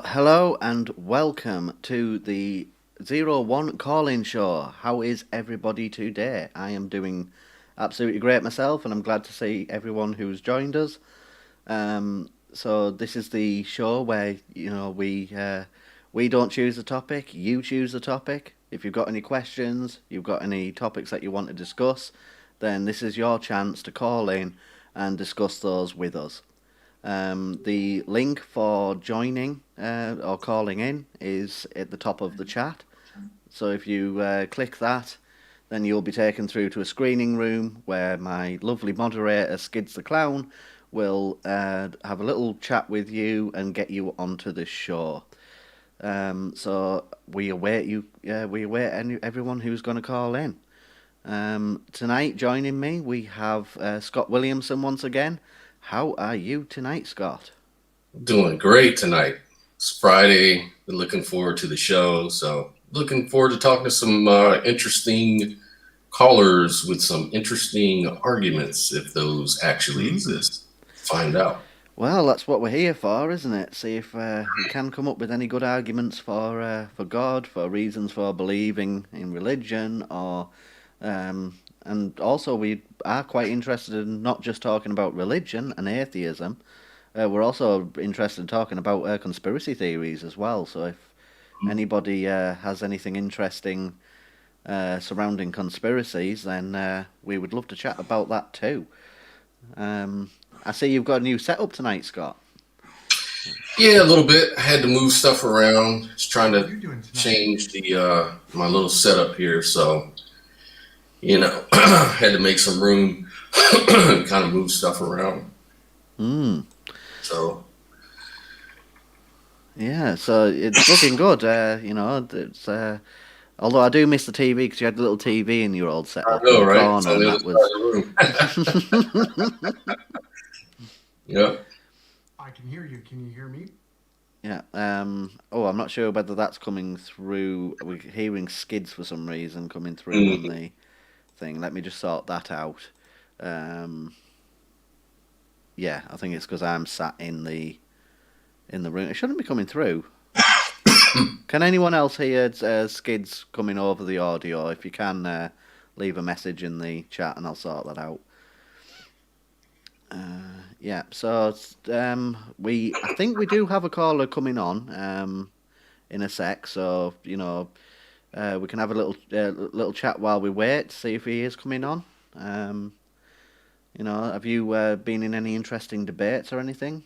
Hello and welcome to the 01 call-in show. How is everybody today? I am doing absolutely great myself, and I'm glad to see everyone who's joined us. So this is the show where we don't choose the topic, you choose the topic. If you've got any questions, you've got any topics that you want to discuss, then this is your chance to call in and discuss those with us. The link for joining or calling in is at the top of the chat. So if you click that, then you'll be taken through to a screening room where my lovely moderator, Skids the Clown, will have a little chat with you and get you onto the show. So we await you. We await everyone who's going to call in. Tonight, joining me, we have Scott Williamson once again. How are you tonight, Scott? Doing great tonight. It's Friday. Been looking forward to the show. So looking forward to talking to some interesting callers with some interesting arguments, if those actually exist. Find out. Well, that's what we're here for, isn't it? See if we can come up with any good arguments for God, for reasons for believing in religion, or and also we are quite interested in not just talking about religion and atheism. We're also interested in talking about conspiracy theories as well. So if anybody has anything interesting surrounding conspiracies, then we would love to chat about that too. I see you've got a new setup tonight, Scott. Yeah, a little bit. I had to move stuff around. Just trying to change the my little setup here. So, had to make some room, kind of move stuff around. So. Yeah, so it's looking good. It's although I do miss the TV because you had a little TV in your old setup. I know, in the right? corner, and that was. Yep. I can hear you. Can you hear me? Yeah. I'm not sure whether that's coming through. We're hearing skids for some reason coming through on the thing. Let me just sort that out. Yeah, I think it's because I'm sat in the room. It shouldn't be coming through. Can anyone else hear skids coming over the audio? If you can, leave a message in the chat and I'll sort that out. Yeah, so I think we do have a caller coming on in a sec. So we can have a little chat while we wait to see if he is coming on. Have you been in any interesting debates or anything?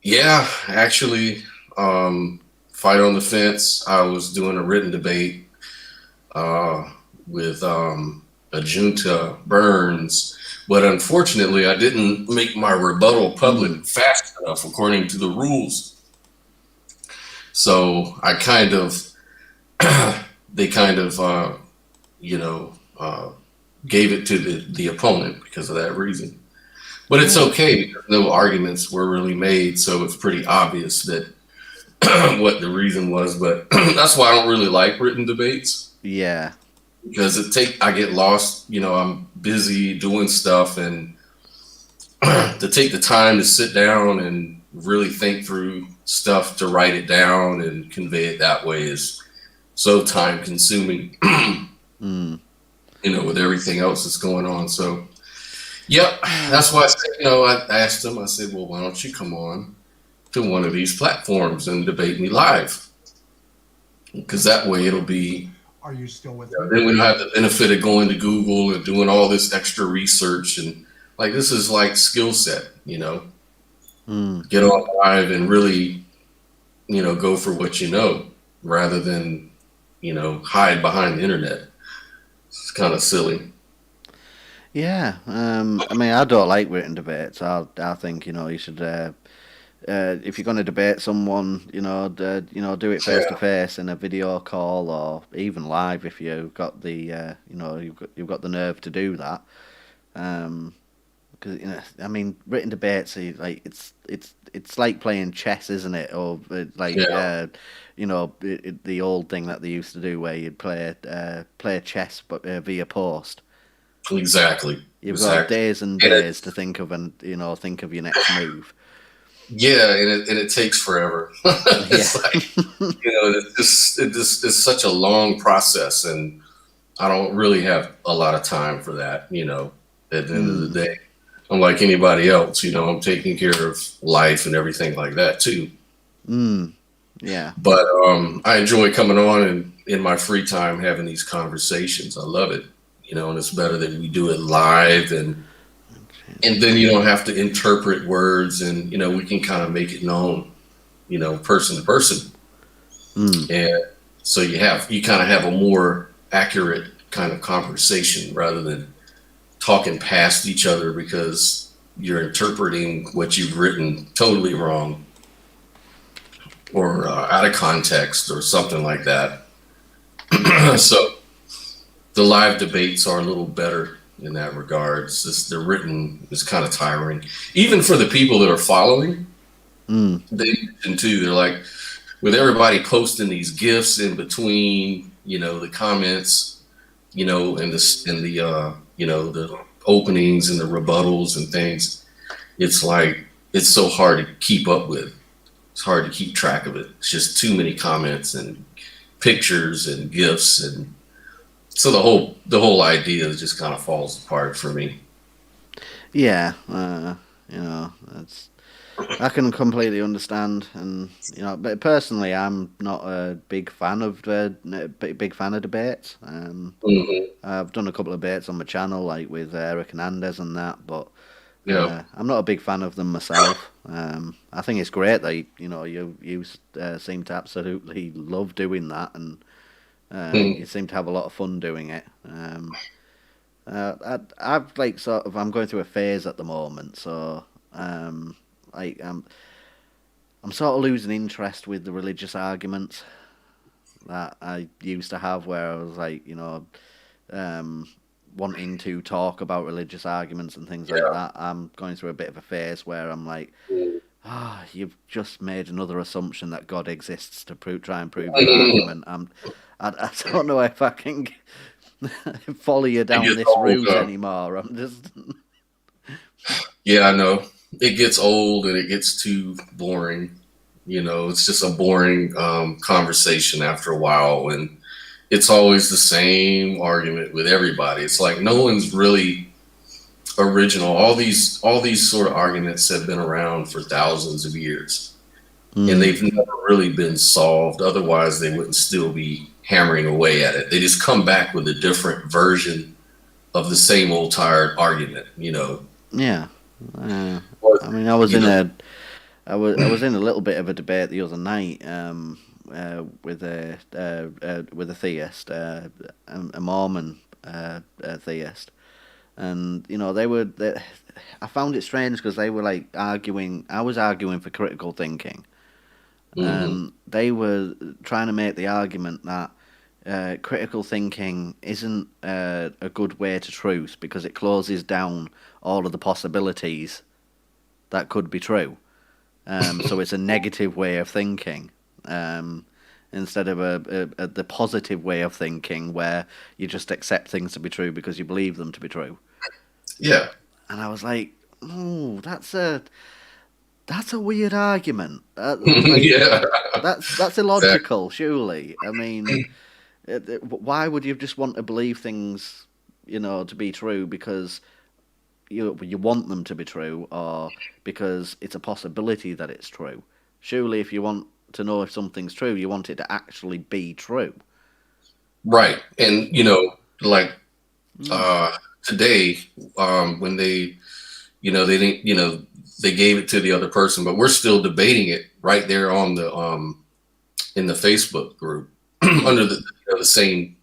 Yeah, actually, fight on the fence. I was doing a written debate with Ajunta Burns, but unfortunately, I didn't make my rebuttal public fast enough according to the rules. So I they gave it to the opponent because of that reason. But it's okay because no arguments were really made, so it's pretty obvious that what the reason was. But that's why I don't really like written debates. Yeah. Because I get lost, I'm busy doing stuff, and to take the time to sit down and really think through stuff to write it down and convey it that way is so time consuming, with everything else that's going on. So, yep, that's why I said, I asked him, I said, well, why don't you come on to one of these platforms and debate me live? Because that way it'll be. Are you still with me? Then we don't have the benefit of going to Google and doing all this extra research. And this is like skill set, Get on live and really, go for what you know rather than, hide behind the internet. It's kind of silly. Yeah, I mean, I don't like written debates. I think you should if you're going to debate someone, do it face to Yeah. face in a video call or even live if you've got the you've got the nerve to do that. Because I mean, written debates like it's like playing chess, isn't it? Or like Yeah. the old thing that they used to do where you'd play chess but via post. Exactly. You've got Exactly. days and And it, days to think of and think of your next move. yeah, and it takes forever. Yeah. It's like, it's such a long process, and I don't really have a lot of time for that. At the end of the Mm, day, I'm like anybody else. I'm taking care of life and everything like that too. mm, yeah. But I enjoy coming on and in my free time having these conversations. I love it. And it's better that we do it live, and then you don't have to interpret words, and we can kind of make it known, person to person. Mm, And so you kind of have a more accurate kind of conversation rather than talking past each other because you're interpreting what you've written totally wrong or out of context or something like that. yeah. So the live debates are a little better in that regard. It's just the written is kind of tiring, even for the people that are following. Mm, They mention too. They're like, with everybody posting these gifs in between, the comments, and the openings and the rebuttals and things. It's like it's so hard to keep up with. It's hard to keep track of it. It's just too many comments and pictures and gifs, and so the whole idea just kind of falls apart for me. yeah. That's I can completely understand, and but personally, I'm not a big fan of big fan of debates. Hmm. I've done a couple of debates on my channel, like with Eric Hernandez and that, but Yeah. I'm not a big fan of them myself. I think it's great that you seem to absolutely love doing that, and you Mhm. seem to have a lot of fun doing it. I've like sort of I'm going through a phase at the moment, so like I'm sort of losing interest with the religious arguments that I used to have, where I was like, um, wanting to talk about religious arguments and things like Yeah. that. I'm going through a bit of a phase where I'm like, you've just made another assumption that God exists to try and prove your Mhm. argument. I don't know if I can follow you It down gets this old. route anymore. I'm just, Yeah, I know. It gets old and it gets too boring. It's just a boring conversation after a while, and it's always the same argument with everybody. It's like no one's really original. All these sort of arguments have been around for thousands of years, and mm, they've never really been solved. Otherwise, they wouldn't still be hammering away at it. They just come back with a different version of the same old tired argument. yeah. Uh, Or, I mean, I was you in know, I was in a little bit of a debate the other night with a theist, a Mormon theist, and I found it strange because they were like arguing. I was arguing for critical thinking, mhm. and they were trying to make the argument that critical thinking isn't a good way to truth because it closes down all of the possibilities that could be true. So it's a negative way of thinking, um, instead of the positive way of thinking where you just accept things to be true because you believe them to be true. Yeah. And I was like, oh, that's a weird argument. Like Yeah. that's Exactly. illogical, surely. I mean, why would you just want to believe things, to be true because you want them to be true, or because it's a possibility that it's true? Surely, if you want to know if something's true, you want it to actually be true. Right. And like Mm. uh today, when they didn't, they gave it to the other person, but we're still debating it right there on the in the Facebook group under Mm. the same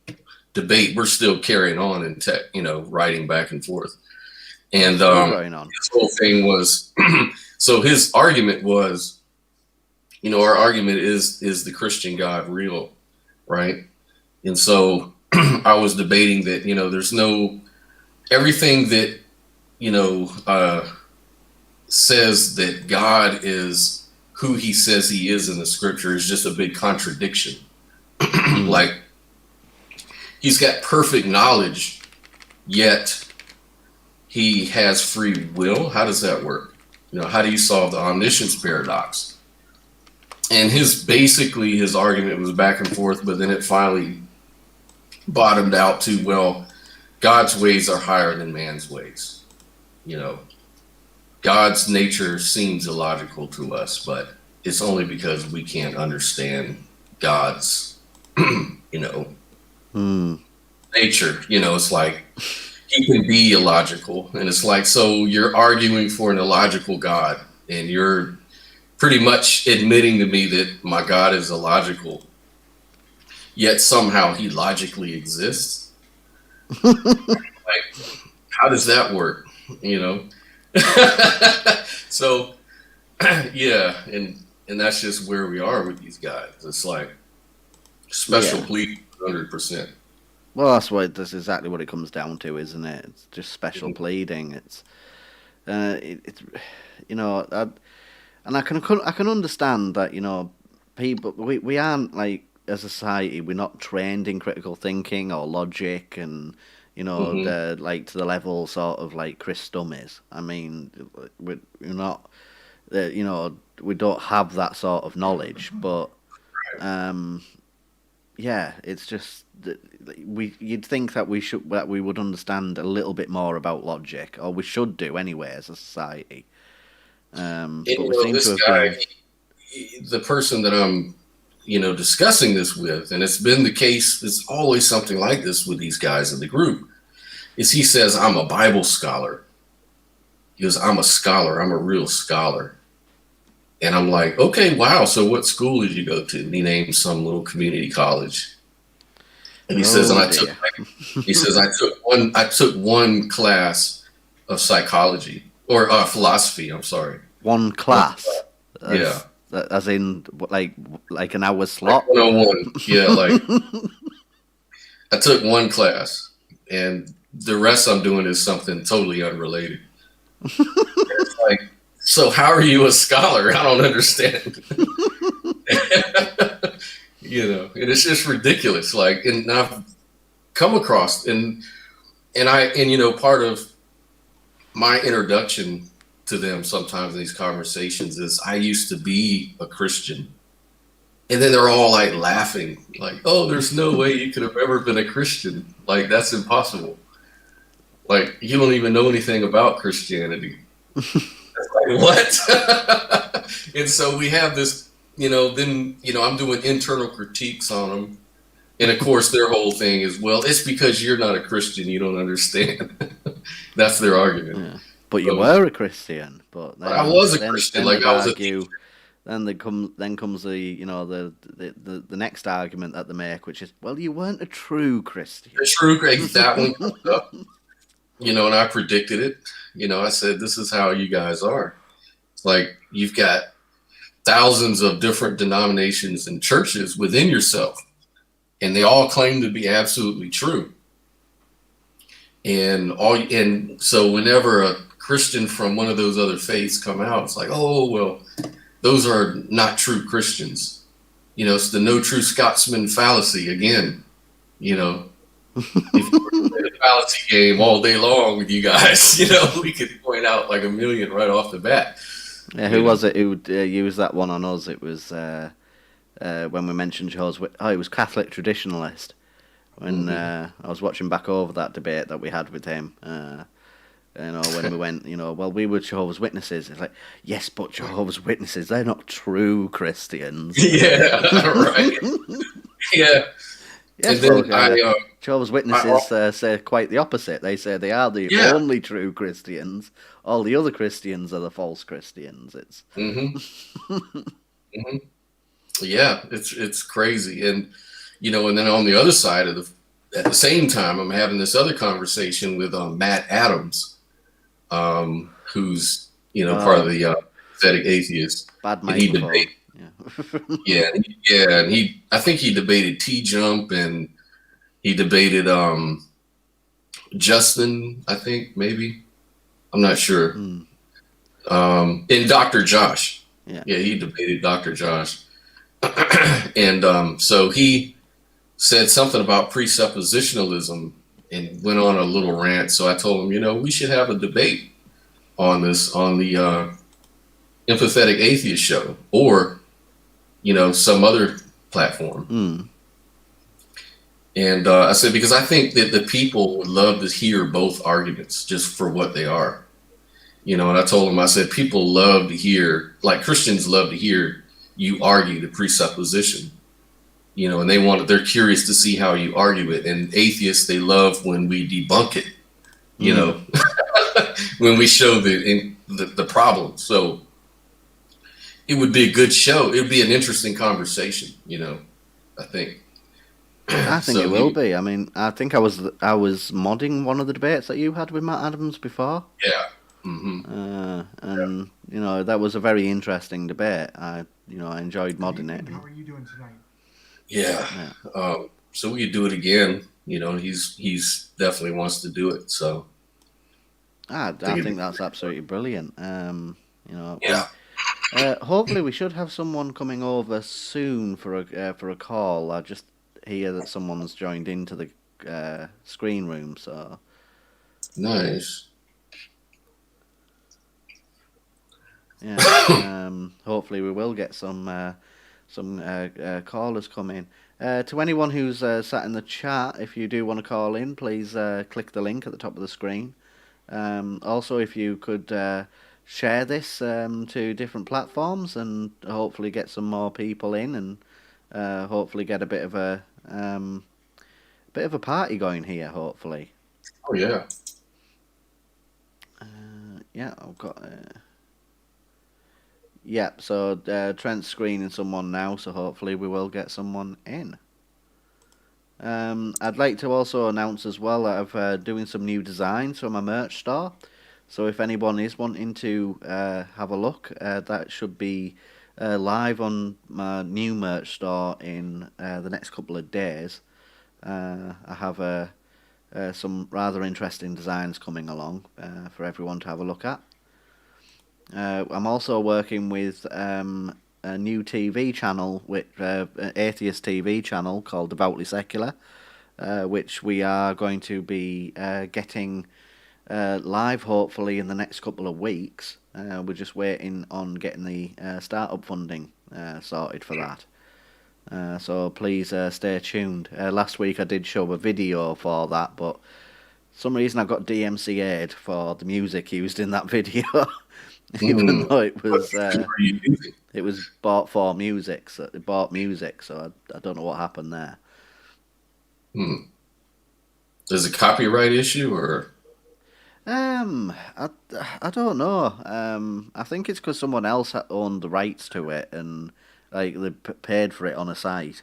debate. We're still carrying on in tech, writing back and forth. And Still going on. his whole thing was, so his argument was, our argument is the Christian God real, right? And so I was debating that, there's everything that, says that God is who he says he is in the scripture is just a big contradiction. Like, he's got perfect knowledge, yet he has free will. How does that work? How do you solve the omniscience paradox? And his argument was back and forth, but then it finally bottomed out to, well, God's ways are higher than man's ways. God's nature seems illogical to us, but it's only because we can't understand God's, nature. It's like he can be illogical. And it's like, so you're arguing for an illogical God, and you're pretty much admitting to me that my God is illogical, yet somehow he logically exists. Like, how does that work? So yeah, and that's just where we are with these guys. It's like special plea 100%. Well, that's exactly what it comes down to, isn't it? It's just special pleading. It's and I can understand that, people, we aren't, like, as a society, we're not trained in critical thinking or logic, and like to the level sort of like Chris Stumm is. I mean, we're not, we don't have that sort of knowledge, but yeah, it's just that you'd think that we would understand a little bit more about logic, or we should do anyway as a society. But we seem this to have guy, been... the person that I'm, discussing this with, and it's been the case, it's always something like this with these guys in the group, is he says, I'm a Bible scholar. He goes, I'm a scholar. I'm a real scholar. And I'm like, okay, wow. So what school did you go to? And he named some little community college. And he says, and I took one class of psychology or philosophy. I'm sorry. One class. Yeah. As in like an hour slot. Like 101. Yeah. Like I took one class, and the rest I'm doing is something totally unrelated. It's like, so how are you a scholar? I don't understand. And it's just ridiculous. Like, and I've come across, and part of my introduction to them sometimes in these conversations is I used to be a Christian. And then they're all like laughing, like, oh, there's no way you could have ever been a Christian. Like, that's impossible. Like, you don't even know anything about Christianity. Like, what? And so we have this, then, I'm doing internal critiques on them. And of course, their whole thing is, well, it's because you're not a Christian, you don't understand. That's their argument. Yeah. But you were a Christian. But then, I was a Christian. Like, I was argue, then comes the next argument that they make, which is, well, you weren't a true Christian. A true, that one comes up. And I predicted it. I said, this is how you guys are. It's like, you've got thousands of different denominations and churches within yourself, and they all claim to be absolutely true. And so whenever a Christian from one of those other faiths come out, it's like, oh, well, those are not true Christians. It's the no true Scotsman fallacy again. If you were to play the fallacy game all day long with you guys, we could point out like a million right off the bat. Yeah, who was it who used that one on us? It was when we mentioned Jehovah's Witness. Oh, it was Catholic traditionalist. When I was watching back over that debate that we had with him, when we went, well, we were Jehovah's Witnesses. It's like, yes, but Jehovah's Witnesses, they're not true Christians. Yeah, right. Yeah. Yes, and then Jehovah's Witnesses say quite the opposite. They say they are the only true Christians. All the other Christians are the false Christians. It's yeah, it's crazy, and and then on the other side of at the same time, I'm having this other conversation with Matt Adams, who's part of Oh, the pathetic atheist, bad and he microphone. debated. Yeah. And I think he debated T Jump, and he debated Justin. I think maybe I'm not sure. Hmm. And Dr. Josh. Yeah. Yeah, he debated Dr. Josh, and so he said something about presuppositionalism and went on a little rant. So I told him, we should have a debate on this on the empathetic atheist show, or some other platform. Hmm. And I said, because I think that the people would love to hear both arguments just for what they are. And I told him, I said, people love to hear, like Christians love to hear you argue the presupposition, and they're curious to see how you argue it. And atheists, they love when we debunk it, Hmm. when we show the problem. So it would be a good show. It would be an interesting conversation, I think. I think it So will be. I mean, I think I was modding one of the debates that you had with Matt Adams before. yeah. Hmm. And that was a very interesting debate. I enjoyed Good modding it. evening. How are you doing tonight? Yeah. Yeah. So we could do it again. He's definitely wants to do it. So I think that's absolutely brilliant. yeah. Hopefully we should have someone coming over soon for a call. I just hear that someone's joined into the screen room, so Nice. yeah. Hopefully we will get some callers come in. To anyone who's sat in the chat, if you do want to call in, please click the link at the top of the screen. Also, if you could share this to different platforms and hopefully get some more people in and hopefully get a bit of a party going here. Hopefully, Oh yeah. yeah, I've got. Yeah, so Trent's screening someone now, so hopefully we will get someone in. I'd like to also announce as well that I'm doing some new designs for my merch store. So if anyone is wanting to have a look, that should be live on my new merch store in the next couple of days. I have some rather interesting designs coming along for everyone to have a look at. I'm also working with a new TV channel, an atheist TV channel called Devoutly Secular, which we are going to be getting live hopefully in the next couple of weeks. We're just waiting on getting the startup funding sorted for that. So please stay tuned. Last week I did show a video for that, but for some reason I got DMCA'd for the music used in that video. Even though it What was feature are you using? it was bought for music, so it bought music, so I don't know what happened there. Hmm. Is it a copyright issue or? I, I don't know. I think it's because someone else owned the rights to it, and like they paid for it on a site,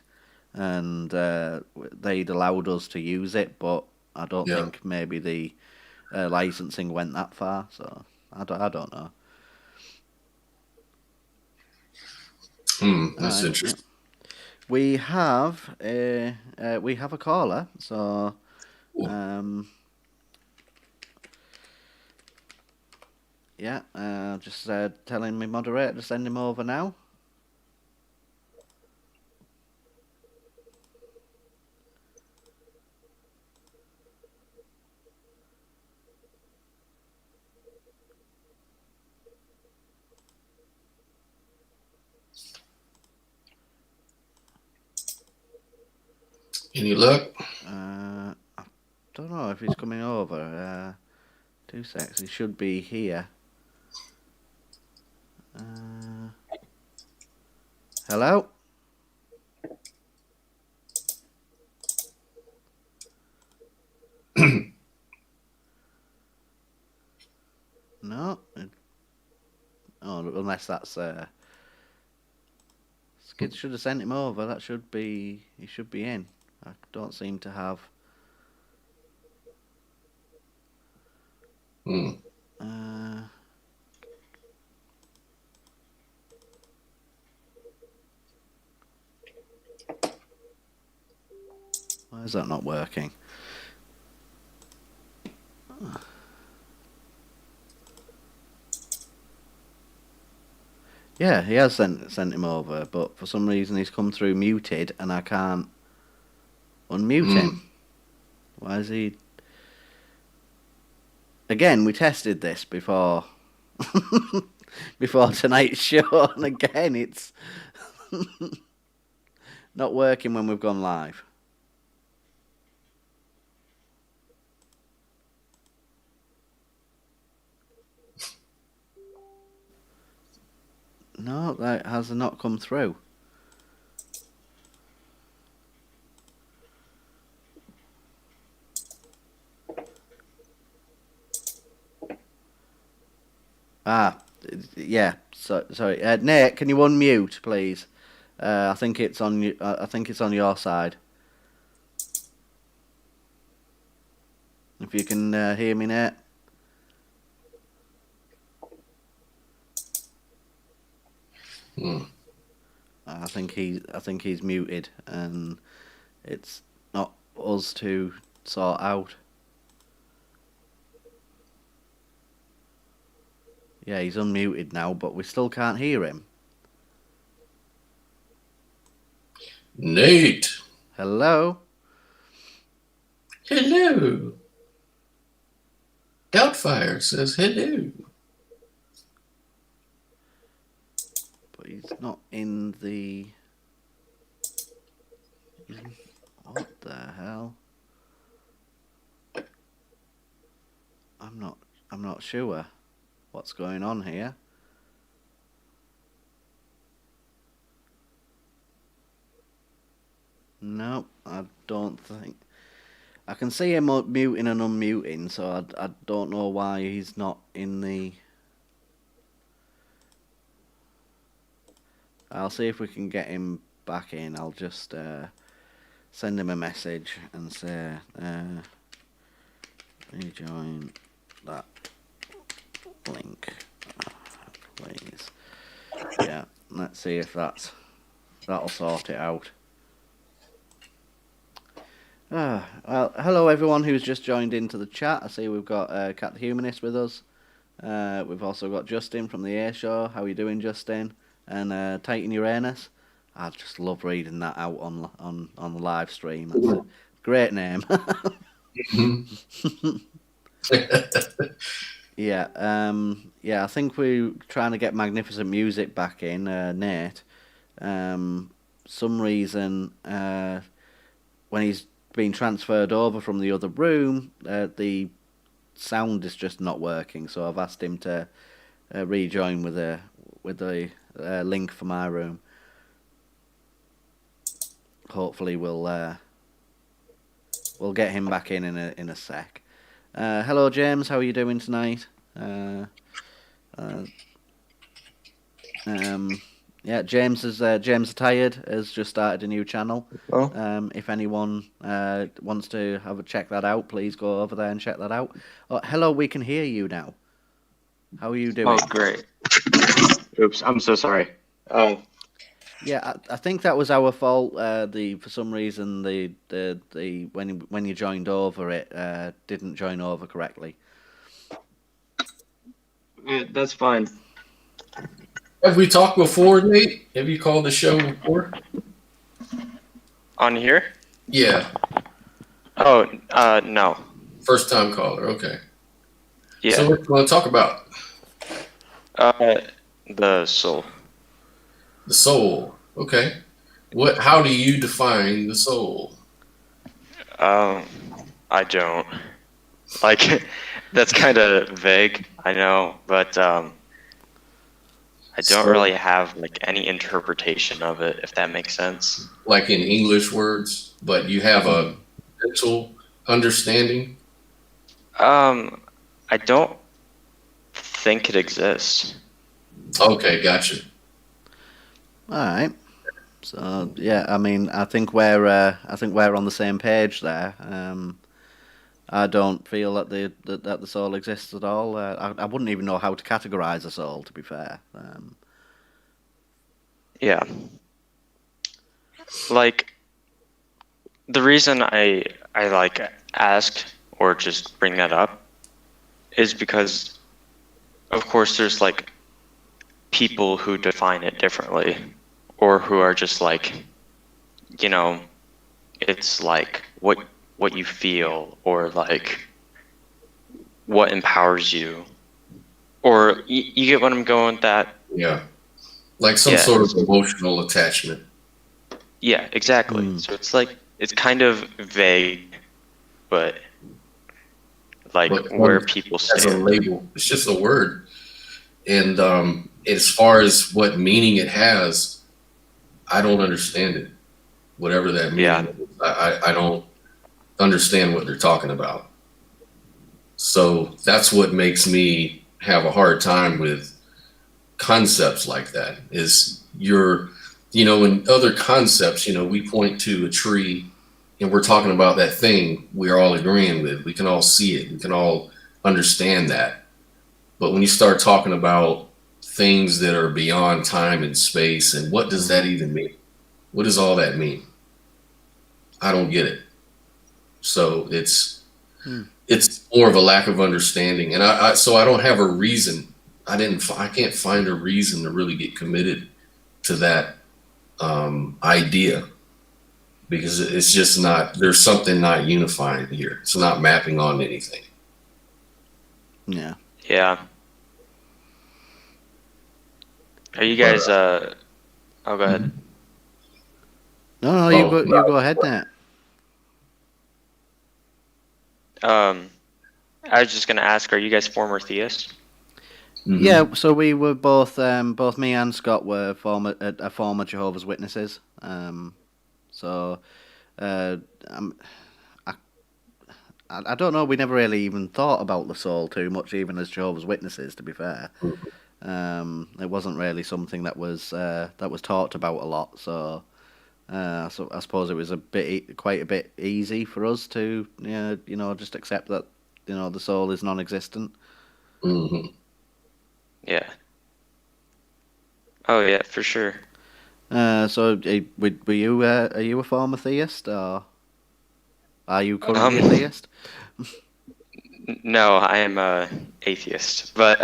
and they'd allowed us to use it, but I don't Yeah. think maybe the licensing went that far, so I don't know. That's Yeah. interesting. We have a caller, so Cool. um, yeah, just telling my moderator to send him over now. Any luck? I don't know if he's coming over. 2 secs, he should be here. Uh, Hello? No? Oh, unless that's... Skid should have sent him over. He should be in. I don't seem to have... Mm. Uh, why is that not working? Yeah, he has sent him over, but for some reason he's come through muted, and I can't unmute him. Mm. Why is he? Again, we tested this before before tonight's show, and again it's not working when we've gone live. No, that has not come through. Ah, yeah. Sorry, Nate, can you unmute, please? I think it's on you. I think it's on your side. If you can hear me, Nate. Mm. I think he's muted, and it's not us to sort out. Yeah, he's unmuted now, but we still can't hear him. Nate. Hello? Hello. Doubtfire says hello. But he's not in the... What the hell? I'm not sure what's going on here. No, I don't think... I can see him muting and unmuting, so I don't know why he's not in the... I'll see if we can get him back in. I'll just send him a message and say, rejoin that link, please. Yeah, let's see if that'll sort it out. Well, hello everyone who's just joined into the chat. I see we've got Cat the Humanist with us. We've also got Justin from the A Show. How are you doing, Justin? And Titan Uranus. I just love reading that out on the live stream. That's a great name. Yeah, I think we're trying to get Magnificent Music back in, Nate. Some reason when he's been transferred over from the other room, the sound is just not working. So I've asked him to rejoin with the link for my room. Hopefully we'll get him back in a sec. Hello James, how are you doing tonight? Yeah, James Tired has just started a new channel. Oh. If anyone wants to check that out, please go over there and check that out. Oh, hello, we can hear you now. How are you doing? Oh, great. Oops, I'm so sorry. Yeah, I think that was our fault. For some reason the when you joined over, it didn't join over correctly. That's fine. Have we talked before, Nate? Have you called the show before? On here? Yeah. Oh, no. First time caller. Okay. Yeah. So what do you want to talk about? The soul. The soul. Okay. How do you define the soul? I don't. Like, that's kind of vague, I know, but I don't really have like any interpretation of it, if that makes sense. Like in English words, but you have a mental understanding? I don't think it exists. Okay, gotcha. All right. So yeah, I mean, I think we're on the same page there. I don't feel that the soul exists at all. I wouldn't even know how to categorize a soul, to be fair. Yeah. Like the reason I like ask or just bring that up is because of course there's like people who define it differently or who are just like, you know, it's like what you feel or like what empowers you or you get what I'm going with that. Yeah, like some Yeah. sort of emotional attachment. Yeah, exactly. Mm. So it's like it's kind of vague, but like But where people as a stand. label, it's just a word. And as far as what meaning it has, I don't understand it. Whatever that Yeah. meaning is, I don't understand what they're talking about. So that's what makes me have a hard time with concepts like that. Is in other concepts, we point to a tree and we're talking about that thing we're all agreeing with. We can all see it. We can all understand that. But when you start talking about things that are beyond time and space, and what does that even mean? What does all that mean? I don't get it. So Mm. it's more of a lack of understanding, and so I don't have a reason. I can't find a reason to really get committed to that idea because it's just not. There's something not unifying here. It's not mapping on anything. Yeah. Yeah. Are you guys oh go ahead. No, you Oh, go. You go ahead, Nat. I was just gonna ask, are you guys former theists? mhm. Yeah. So we were both me and Scott were former Jehovah's Witnesses. So uh, um, I I don't know. We never really even thought about the soul too much, even as Jehovah's Witnesses. To be fair, it wasn't really something that was talked about a lot. So I suppose it was quite a bit easy for us to just accept that the soul is non-existent. Mhm. Yeah. Oh yeah, for sure. Were you are you a former theist, or are you currently a Um theist? no, I am a atheist. But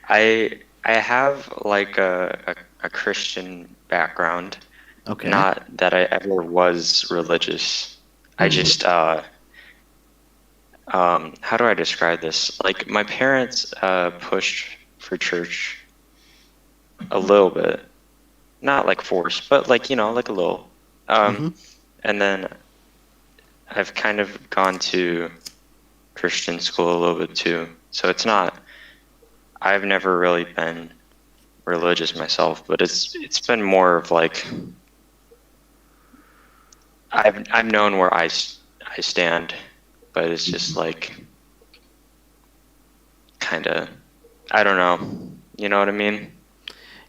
I have like a Christian background. Okay. Not that I ever was religious. I Mhm. just how do I describe this? Like my parents pushed for church a little bit, not like forced, but like like a little. Um, Mhm. and then I've kind of gone to Christian school a little bit too. So it's not. I've never really been religious myself, but it's been more of like I've known where I stand, but it's just like kind of I don't know. You know what I mean?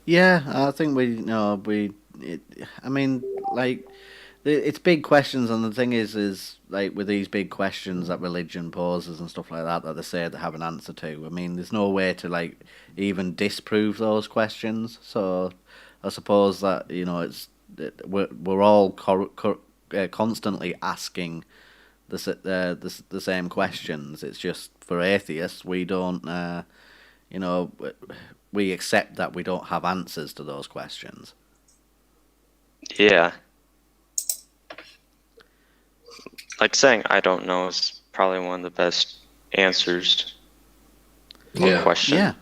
Yeah, I think we know we. It, I mean, like it's big questions, and the thing is like with these big questions that religion poses and stuff like that they say they have an answer to. I mean, there's no way to like even disprove those questions. So I suppose that we're all constantly asking the same questions. It's just for atheists we don't you know we accept that we don't have answers to those questions. Yeah. Like saying I don't know is probably one of the best answers to a Yeah. question. Yeah.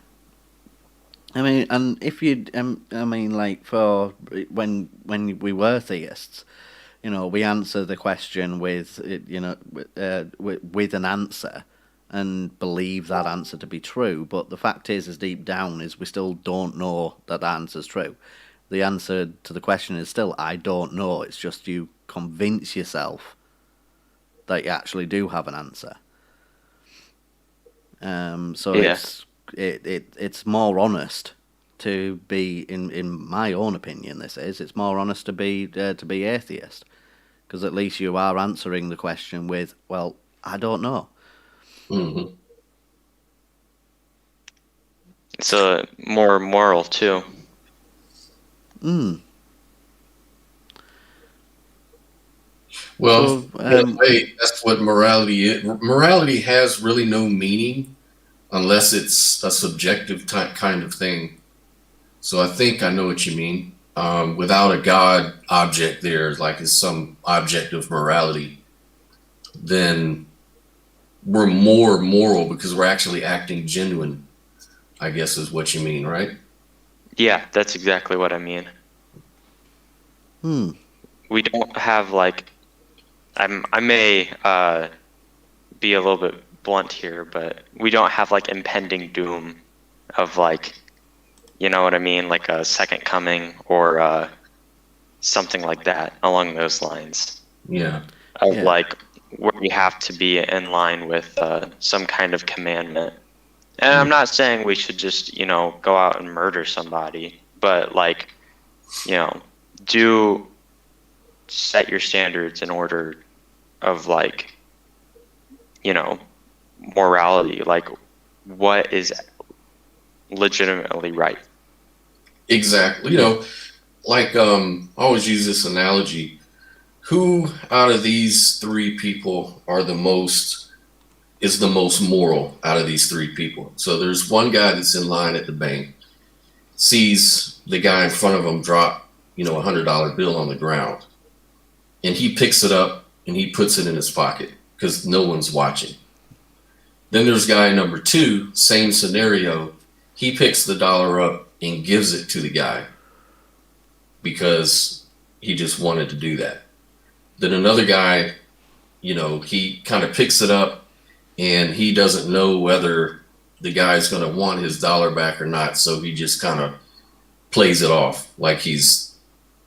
I mean, and if you, I mean, like for when we were theists, we answer the question with, with an answer, and believe that answer to be true. But the fact is deep down is we still don't know that the answer's true. The answer to the question is still I don't know. It's just you convince yourself that you actually do have an answer. So Yeah. it's more honest to be in my own opinion. It's more honest to be atheist, because at least you are answering the question with, well, I don't know. Hmm. It's a more moral too. Hmm. Well, So, in a way, that's what morality is. Morality has really no meaning unless it's a subjective type kind of thing. So I think I know what you mean. Without a God object there, like is some object of morality, then we're more moral because we're actually acting genuine, I guess is what you mean, right? Yeah, that's exactly what I mean. hmm. We don't have like I may be a little bit blunt here, but we don't have like impending doom of like, you know what I mean, like a second coming or something like that along those lines Yeah. of Yeah. like where we have to be in line with some kind of commandment. And I'm not saying we should just, you know, go out and murder somebody, but like, you know, do set your standards in order of like, you know, morality, like what is legitimately right. Exactly. You know, like I always use this analogy. Who out of these three people are the most is the most moral out of these three people? So there's one guy that's in line at the bank, sees the guy in front of him drop, $100 bill on the ground, and he picks it up and he puts it in his pocket because no one's watching. Then there's guy number two, same scenario. He picks the dollar up and gives it to the guy because he just wanted to do that. Then another guy, he kind of picks it up and he doesn't know whether the guy's going to want his dollar back or not. So he just kind of plays it off like he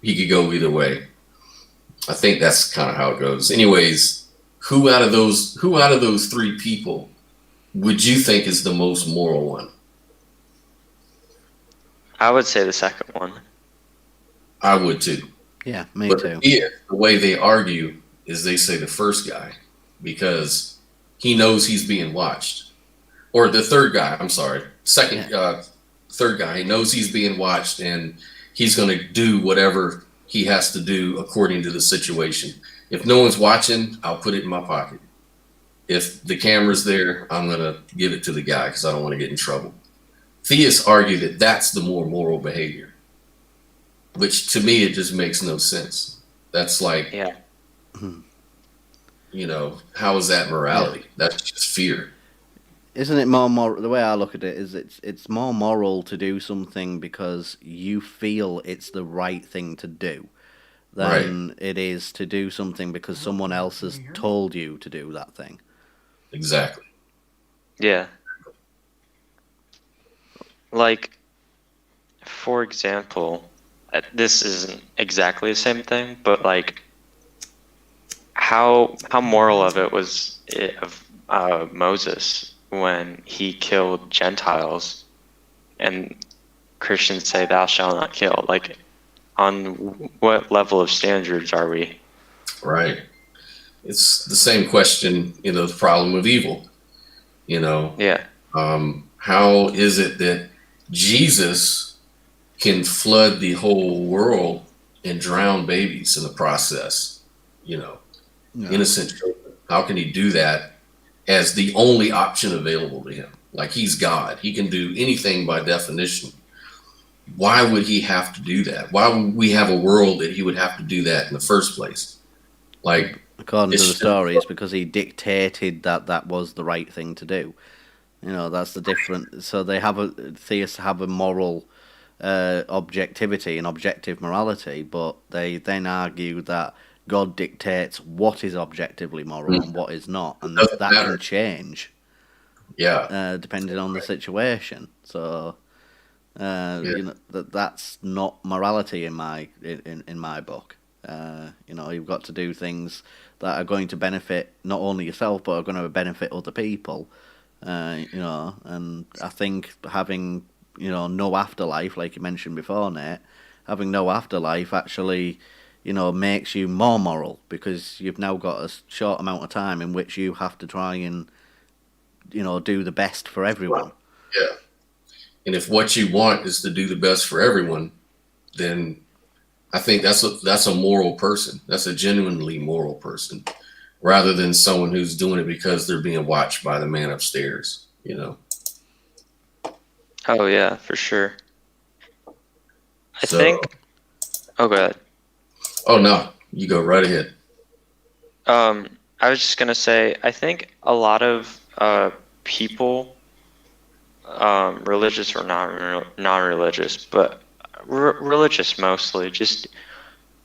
could go either way. I think that's kind of how it goes. Anyways, who out of those three people would you think is the most moral one? I would say the second one. I would too. Yeah, me But too. the way they argue is they say the first guy because he knows he's being watched. Or the third guy, I'm sorry. Third guy, he knows he's being watched and he's going to do whatever he has to do according to the situation. If no one's watching, I'll put it in my pocket. If the camera's there, I'm going to give it to the guy because I don't want to get in trouble. Theists argue that that's the more moral behavior, which to me, it just makes no sense. That's like, Yeah. how is that morality? That's just fear. Isn't it more moral? The way I look at it is it's more moral to do something because you feel it's the right thing to do Right. than it is to do something because someone else has told you to do that thing. Exactly. Yeah. Like, for example, this isn't exactly the same thing, but like, how moral of it was it of Moses when he killed Gentiles, and Christians say thou shalt not kill. Like, on what level of standards are we? Right. It's the same question, the problem of evil. You know, Yeah. how is it that Jesus can flood the whole world and drown babies in the process? No. Innocent children. How can he do that as the only option available to him? Like he's God. He can do anything by definition. Why would he have to do that? Why would we have a world that he would have to do that in the first place? Like, According to it's the just, story, it's because he dictated that was the right thing to do. That's the difference. So theists have a moral objectivity and objective morality, but they then argue that God dictates what is objectively moral and what is not, it and doesn't that matter. can change Yeah. depending on the situation. So Yeah. that's not morality in my book. You've got to do things that are going to benefit not only yourself but are going to benefit other people. And I think having no afterlife, like you mentioned before, Nate, having no afterlife actually makes you more moral because you've now got a short amount of time in which you have to try and, do the best for everyone. Yeah. And if what you want is to do the best for everyone, then I think that's a moral person. That's a genuinely moral person, rather than someone who's doing it because they're being watched by the man upstairs. Oh yeah, for sure. I So, think. Oh, go ahead. oh no, you go right ahead. I was just gonna say, I think a lot of people, religious or non-religious, but religious mostly, just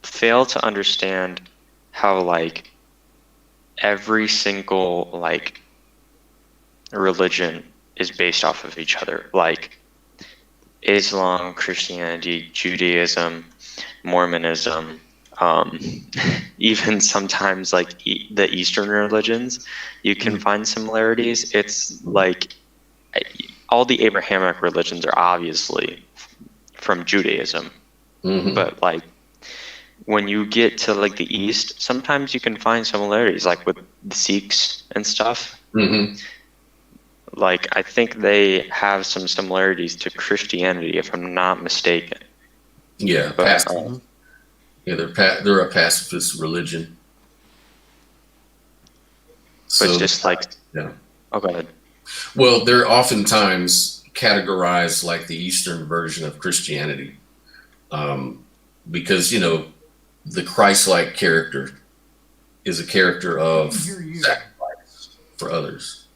fail to understand how like every single like religion is based off of each other. Like Islam, Christianity, Judaism, Mormonism, even sometimes like the Eastern religions, you can find similarities. It's like all the Abrahamic religions are obviously from Judaism, Mm-hmm. but like when you get to like the East, sometimes you can find similarities, like with the Sikhs and stuff. Mm-hmm. Like I think they have some similarities to Christianity, if I'm not mistaken. Yeah, But yeah, they're a pacifist religion. So just like, yeah. oh, go ahead. Well, they're oftentimes categorized like the Eastern version of Christianity, because the Christ-like character is a character I of can hear you. sacrifice for others,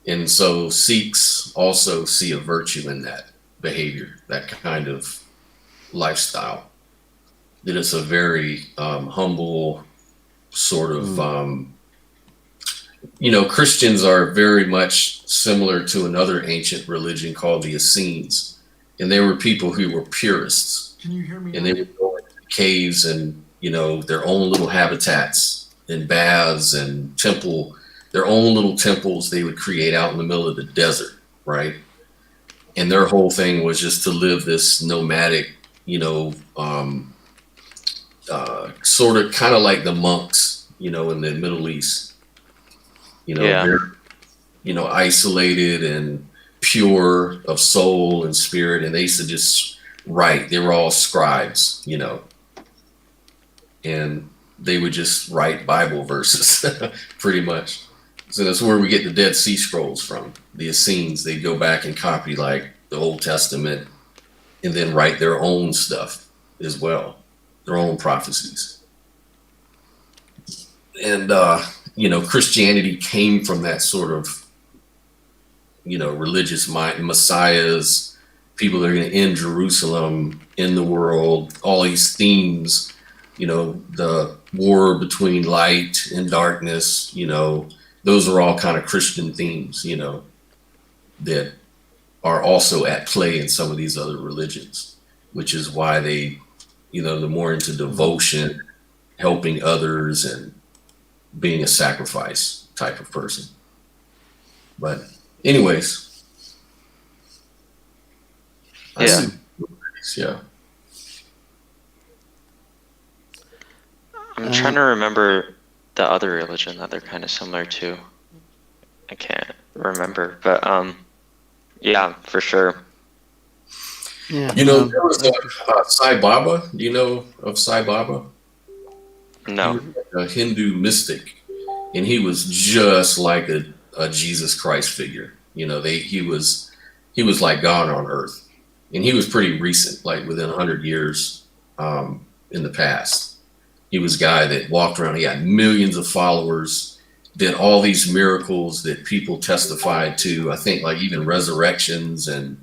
and so Sikhs also see a virtue in that behavior, that kind of lifestyle. That it's a very humble sort of. Christians are very much similar to another ancient religion called the Essenes, and they were people who were purists, Can you hear me? and they would go into caves and their own little habitats and baths and their own little temples they would create out in the middle of the desert, right? And their whole thing was just to live this nomadic, sort of kind of like the monks, in the Middle East. Yeah. They're, isolated and pure of soul and spirit. And they used to just write. They were all scribes, and they would just write Bible verses pretty much. So that's where we get the Dead Sea Scrolls from. The Essenes, they go back and copy like the Old Testament and then write their own stuff as well, their own prophecies. And, Christianity came from that sort of, religious mind, messiahs, people that are going to end Jerusalem, end the world, all these themes, the war between light and darkness, those are all kind of Christian themes, that are also at play in some of these other religions, which is why they, they're more into devotion, helping others, and being a sacrifice type of person. But anyways, yeah. I'm trying to remember the other religion that they're kind of similar to. I can't remember, but yeah, for sure. Yeah. There was Sai Baba. Do you know of Sai Baba? No. A Hindu mystic, and he was just like a Jesus Christ figure. He was like God on earth, and he was pretty recent, like within 100 years in the past. He was a guy that walked around. He had millions of followers, did all these miracles that people testified to. I think like even resurrections and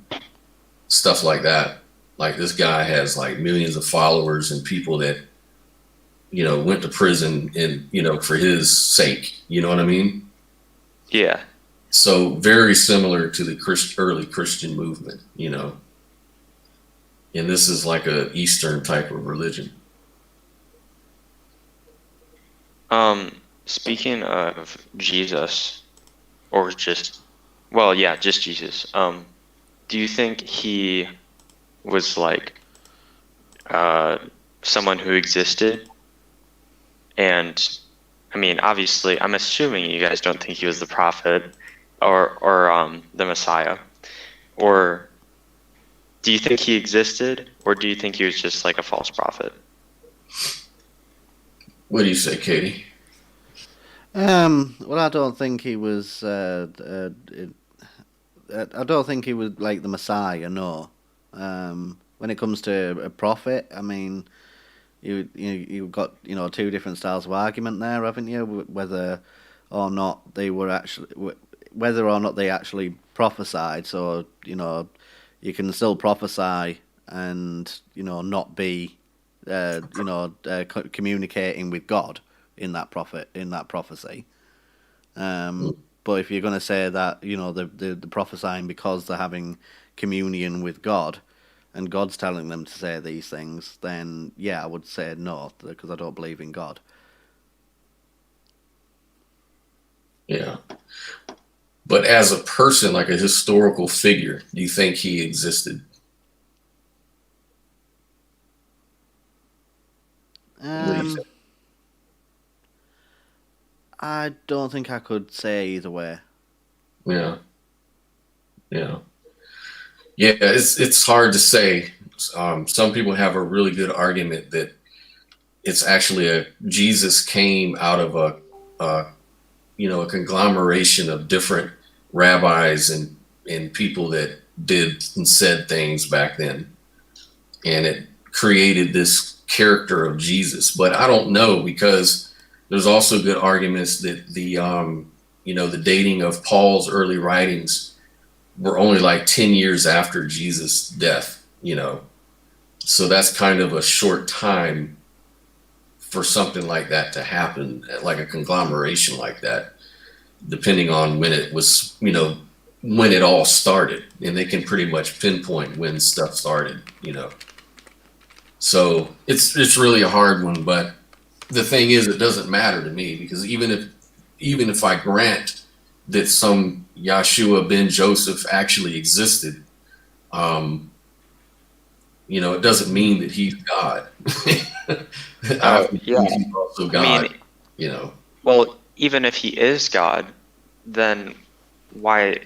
stuff like that. Like this guy has like millions of followers and people that went to prison and for his sake. You know what I mean? Yeah. So very similar to the early Christian movement, and this is like a Eastern type of religion. Speaking of Jesus, or just Jesus. Do you think he was like someone who existed, and I mean, obviously, I'm assuming you guys don't think he was the prophet or the Messiah, or do you think he existed, or do you think he was just like a false prophet? What do you say, Katie? Well, I don't think he was. I don't think he was like the Messiah. No. When it comes to a prophet, I mean, you've got two different styles of argument there, haven't you? Whether or not they actually prophesied. So you can still prophesy and not be communicating with God in that prophecy. But if you're going to say that the prophesying because they're having communion with God, and God's telling them to say these things, then yeah, I would say no, because I don't believe in God. Yeah. But as a person, like a historical figure, do you think he existed? What do you think? I don't think I could say either way. Yeah. Yeah. Yeah, it's hard to say. Some people have a really good argument that it's actually Jesus came out of a a conglomeration of different rabbis and people that did and said things back then, and it created this character of Jesus. But I don't know, because there's also good arguments that the dating of Paul's early writings were only like 10 years after Jesus' death, So that's kind of a short time for something like that to happen, like a conglomeration like that, depending on when it was, when it all started. And they can pretty much pinpoint when stuff started, So it's really a hard one, but the thing is, it doesn't matter to me, because even if I grant that some Yahshua ben Joseph actually existed, it doesn't mean that he's God. Yeah. He's also God, I mean, well, even if he is God, then why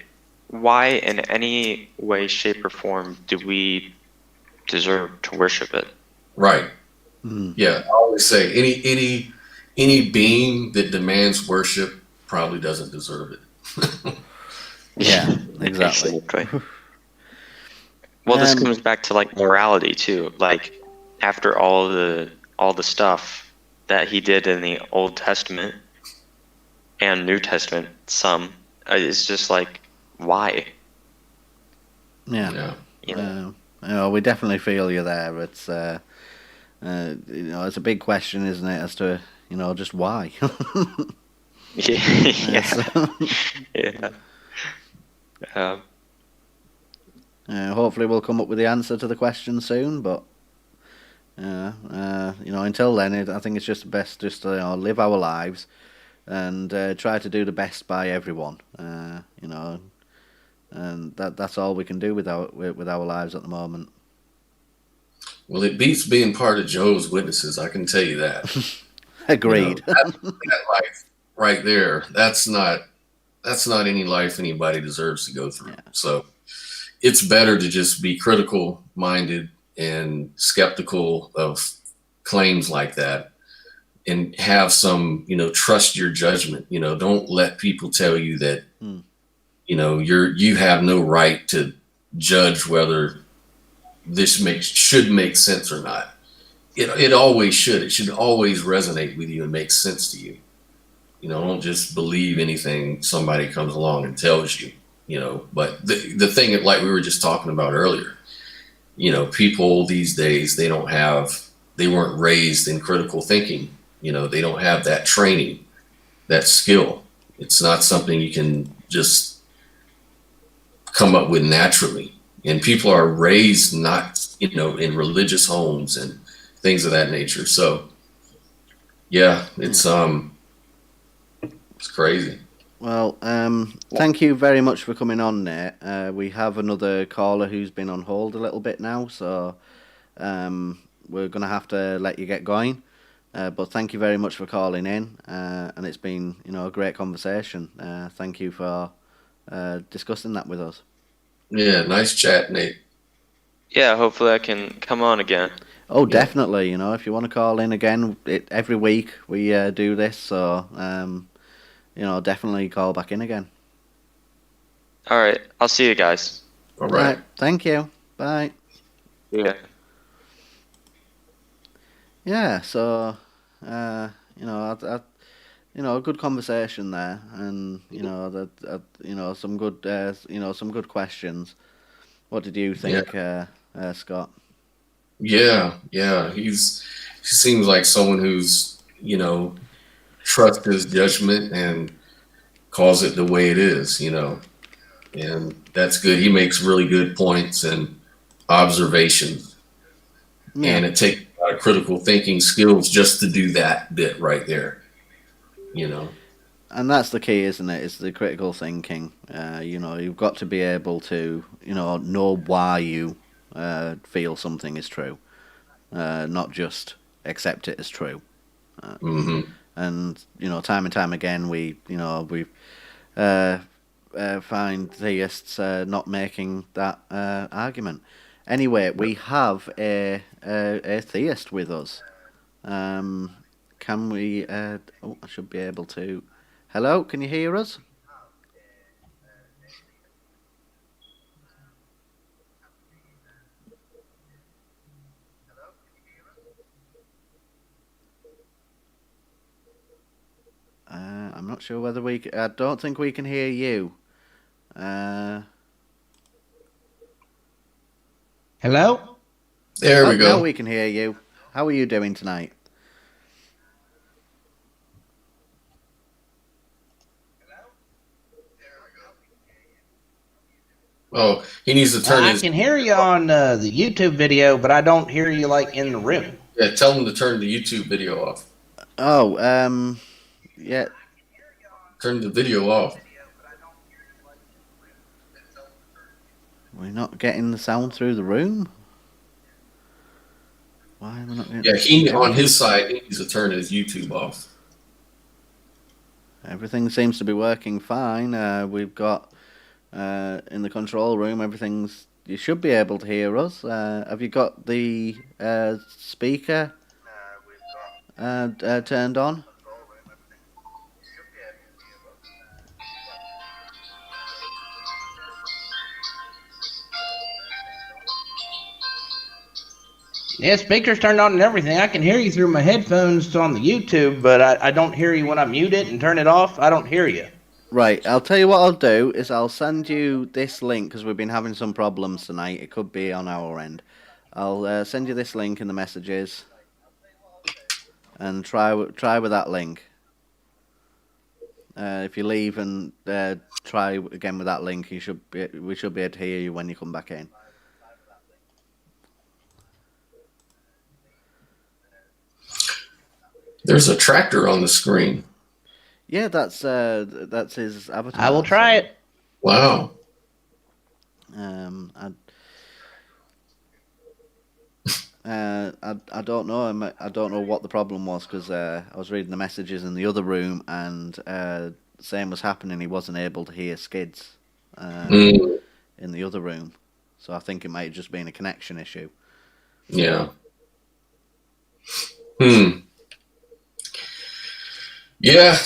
in any way, shape, or form do we deserve to worship it? Right. Mm. Yeah. I always say any being that demands worship probably doesn't deserve it. Yeah, exactly. Exactly. Well, this Um, comes back to like morality too. Like after all the stuff that he did in the Old Testament and New Testament, it's just like, why? yeah. Yeah. We definitely feel you there. It's it's a big question, isn't it, as to just why. Yeah. So, Yeah. hopefully we'll come up with the answer to the question soon. But until then, I think it's just best just to live our lives and try to do the best by everyone. And that's all we can do with our lives at the moment. Well, it beats being part of Jehovah's Witnesses. I can tell you that. Agreed. That life right there. That's not any life anybody deserves to go through. Yeah. So it's better to just be critical minded and skeptical of claims like that, and have some, trust your judgment. Don't let people tell you that, you have no right to judge whether this should make sense or not. It always should. It should always resonate with you and make sense to you. Don't just believe anything somebody comes along and tells you. But the thing, like we were just talking about earlier, people these days, they weren't raised in critical thinking. They don't have that training, that skill. It's not something you can just come up with naturally. And people are raised not, in religious homes and things of that nature. So yeah, it's crazy. Well, thank you very much for coming on, Nate. We have another caller who's been on hold a little bit now, so we're going to have to let you get going. But thank you very much for calling in, and it's been a great conversation. Thank you for discussing that with us. Yeah, nice chat, Nate. Yeah, hopefully I can come on again. Oh, definitely. If you want to call in again, every week we do this, so definitely call back in again. All right, I'll see you guys. All right. Thank you. Bye. Yeah. Yeah. So, a good conversation there, and some good, some good questions. What did you think, Scott? Yeah. He seems like someone who's, trusts his judgment and calls it the way it is, and that's good. He makes really good points and observations, and it takes a lot of critical thinking skills just to do that bit right there, And that's the key, isn't it? It's the critical thinking. You've got to be able to, know why you feel something is true, not just accept it as true. And time and time again, we find theists not making that argument. Anyway, we have a theist with us. Can we? I should be able to. Hello, can you hear us? I'm not sure whether I don't think we can hear you. Hello? There we go. Now we can hear you. How are you doing tonight? Oh, he needs to turn I his. can hear you on the YouTube video, but I don't hear you like in the room. Yeah, tell him to turn the YouTube video off. Oh, yeah. Turn the video off. We're not getting the sound through the room. Why am I not getting? Yeah, he on his side he needs to turn his YouTube off. Everything seems to be working fine. We've got in the control room. You should be able to hear us. Have you got the speaker turned on? Yeah, speaker's turned on and everything. I can hear you through my headphones on the YouTube, but I don't hear you when I mute it and turn it off. I don't hear you. Right, I'll tell you what I'll do is I'll send you this link because we've been having some problems tonight. It could be on our end. I'll send you this link in the messages and try with that link. If you leave and try again with that link, we should be able to hear you when you come back in. There's a tractor on the screen. Yeah, that's his avatar. I will try it. Wow. I don't know. I don't know what the problem was because I was reading the messages in the other room and same was happening. He wasn't able to hear Skids in the other room, so I think it might have just been a connection issue. Yeah. Yeah.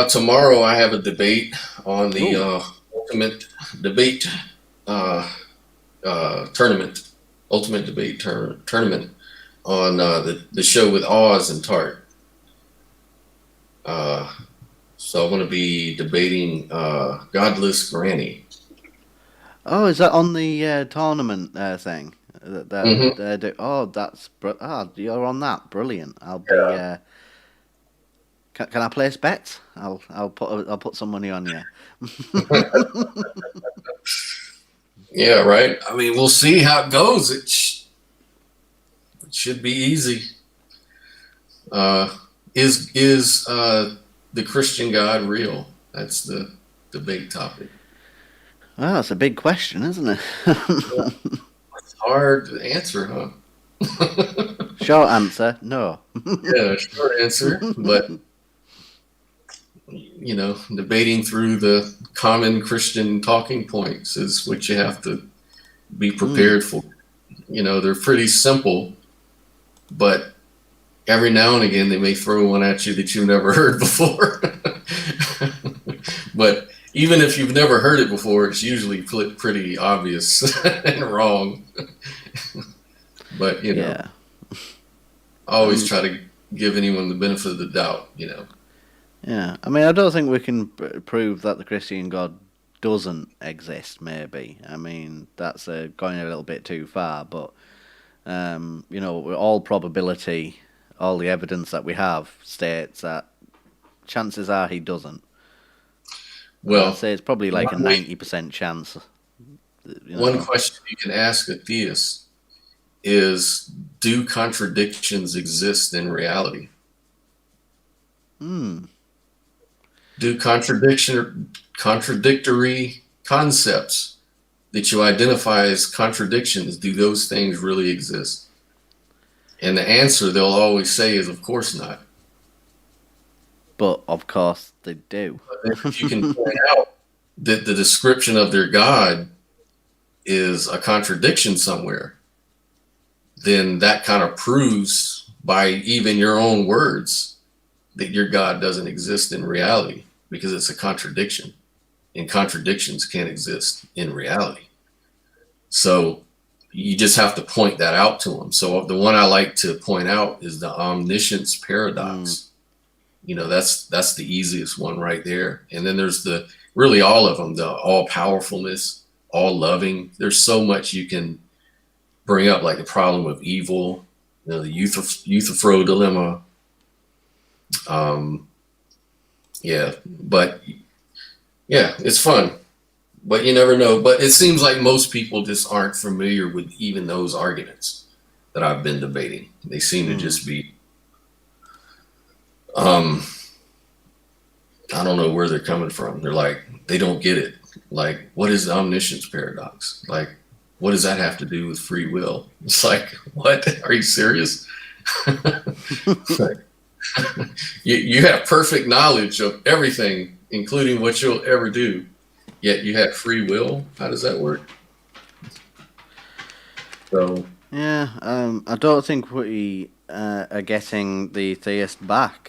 Tomorrow I have a debate on the ultimate debate tournament. Ultimate debate tournament on the show with Oz and Tart. So I'm going to be debating Godless Granny. Oh, is that on the tournament thing? You're on that. Brilliant. I'll be. Can I place bets? I'll put some money on you. Yeah, right. I mean, we'll see how it goes. It should be easy. Is the Christian God real? That's the debate topic. Well, that's a big question, isn't it? It's hard to answer, huh? Short answer, no. Yeah, short answer. But debating through the common Christian talking points is what you have to be prepared for. They're pretty simple, but every now and again they may throw one at you that you've never heard before. But even if you've never heard it before, it's usually pretty obvious and wrong. But Yeah. I always try to give anyone the benefit of the doubt. Yeah, I mean, I don't think we can prove that the Christian God doesn't exist. Maybe, I mean, that's going a little bit too far. But with all probability, all the evidence that we have states that chances are he doesn't. Well, I'd say it's probably like a 90% chance. One question you can ask a theist is, do contradictions exist in reality? Do contradictory concepts that you identify as contradictions, do those things really exist? And the answer they'll always say is, of course not. But of course they do. But if you can point out that the description of their God is a contradiction somewhere, then that kind of proves by even your own words that your God doesn't exist in reality, because it's a contradiction, and contradictions can't exist in reality. So you just have to point that out to them. So the one I like to point out is the omniscience paradox. That's the easiest one right there. And then there's really all of them, the all powerfulness, all loving. There's so much you can bring up, like the problem of evil, the Euthyphro dilemma. It's fun, but you never know. But it seems like most people just aren't familiar with even those arguments that I've been debating. They seem to just be, I don't know where they're coming from. They're like, they don't get it. Like, what is the omniscience paradox? Like, what does that have to do with free will? It's like, what? Are you serious? You have perfect knowledge of everything, including what you'll ever do, yet you have free will. How does that work? So Yeah, I don't think we are getting the theist back.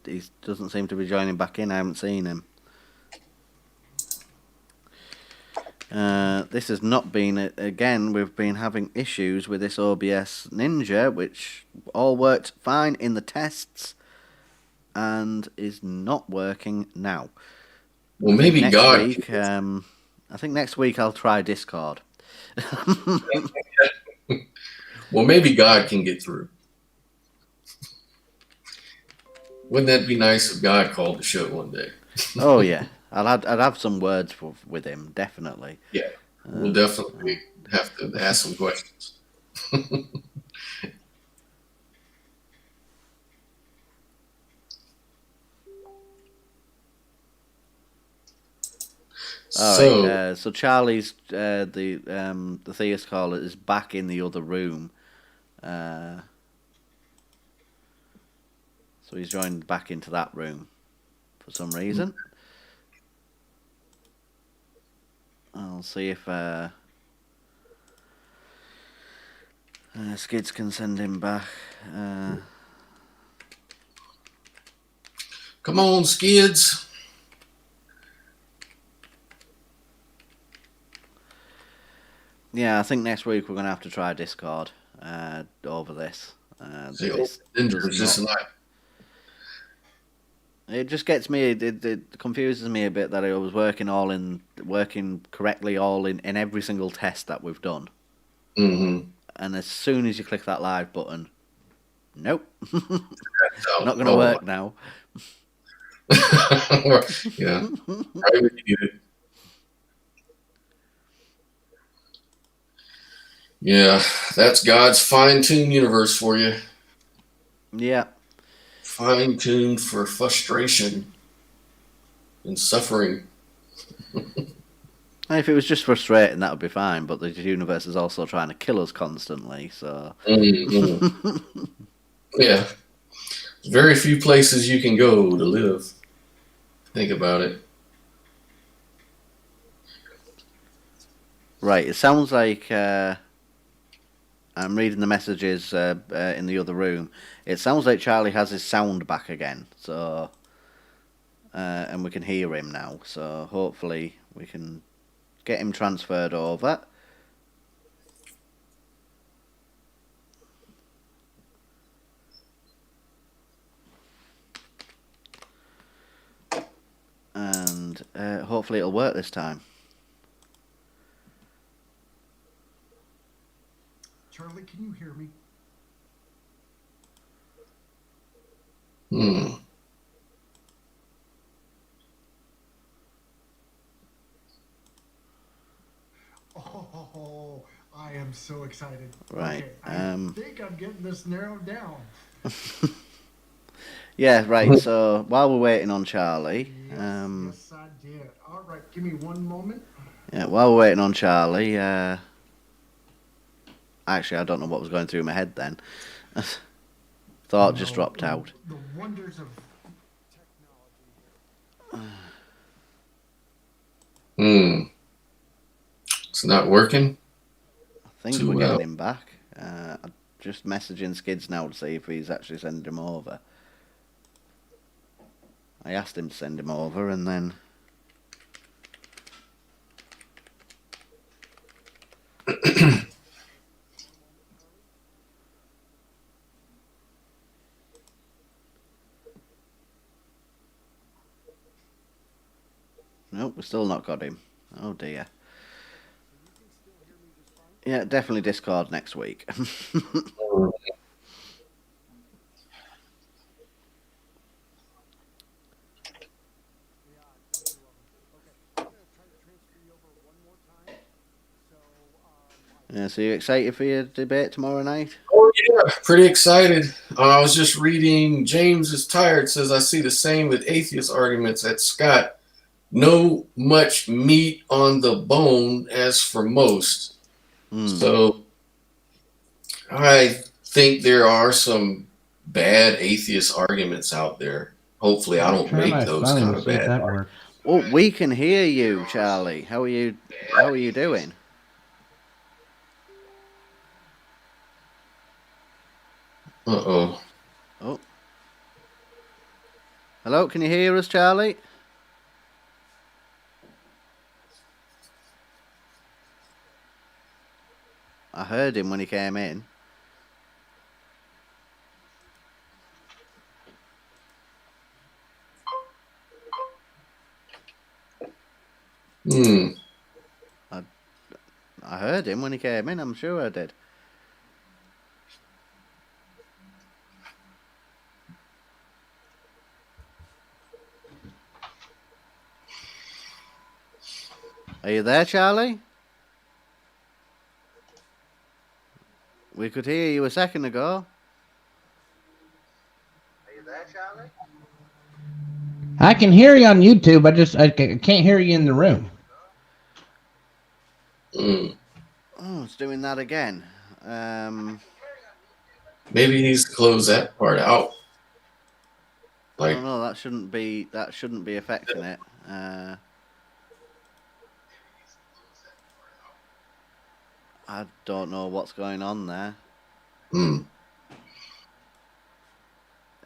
He doesn't seem to be joining back in. I haven't seen him. This has not been, again, we've been having issues with this OBS Ninja, which all worked fine in the tests and is not working now. well, maybe Next God. week, I think next week I'll try Discord. Well, maybe God can get through. Wouldn't that be nice if God called the show one day? Oh yeah, I'd have some words with him, definitely. Yeah, we'll definitely have to ask some questions. All right, so Charlie's the theist caller is back in the other room. So he's joined back into that room for some reason. I'll see if Skids can send him back. Come on, Skids. Yeah, I think next week we're going to have to try Discord over this. It just gets me. It confuses me a bit that I was working correctly in every single test that we've done. Mm-hmm. And as soon as you click that live button, nope, not going to work now. Yeah, I would get it. Yeah, that's God's fine-tuned universe for you. Yeah. Fine-tuned for frustration and suffering. If it was just frustrating, that would be fine. But the universe is also trying to kill us constantly. So Mhm. Yeah. Very few places you can go to live. Think about it. right, it sounds like I'm reading the messages in the other room. It sounds like Charlie has his sound back again. So and we can hear him now. So hopefully we can get him transferred over. And hopefully it'll work this time. Charlie, can you hear me? Hmm. Oh, I am so excited. Right. Okay, I think I'm getting this narrowed down. Yeah, right. So while we're waiting on Charlie, Yes, I did. All right, give me one moment. yeah, while we're waiting on Charlie, actually, I don't know what was going through my head then. Thought just dropped out. The wonders of Hmm. It's not working I think too we're well. getting him back. I'm just messaging Skids now to see if he's actually sending him over. I asked him to send him over, and then nope, we still not got him. Oh dear. Yeah, definitely Discord next week. Yeah, so you excited for your debate tomorrow night? Oh yeah, pretty excited. I was just reading. James is tired. Says I see the same with atheist arguments at Scott. No much meat on the bone as for most. Hmm. So I think there are some bad atheist arguments out there. Hopefully, I don't Try make my those phone kind to of see if bad that arguments. works. Well, we can hear you, Charlie. How are you? How are you doing? Uh-oh. Oh, hello. Can you hear us, Charlie? I heard him when he came in. Hmm. I, I heard him when he came in. I'm sure I did. Are you there, Charlie? We could hear you a second ago. I can hear you on YouTube. I can't hear you in the room. Hmm. Oh, it's doing that again. Maybe he needs to close that part out. Oh Like, no, that shouldn't be. That shouldn't be affecting it. I don't know what's going on there. hmm.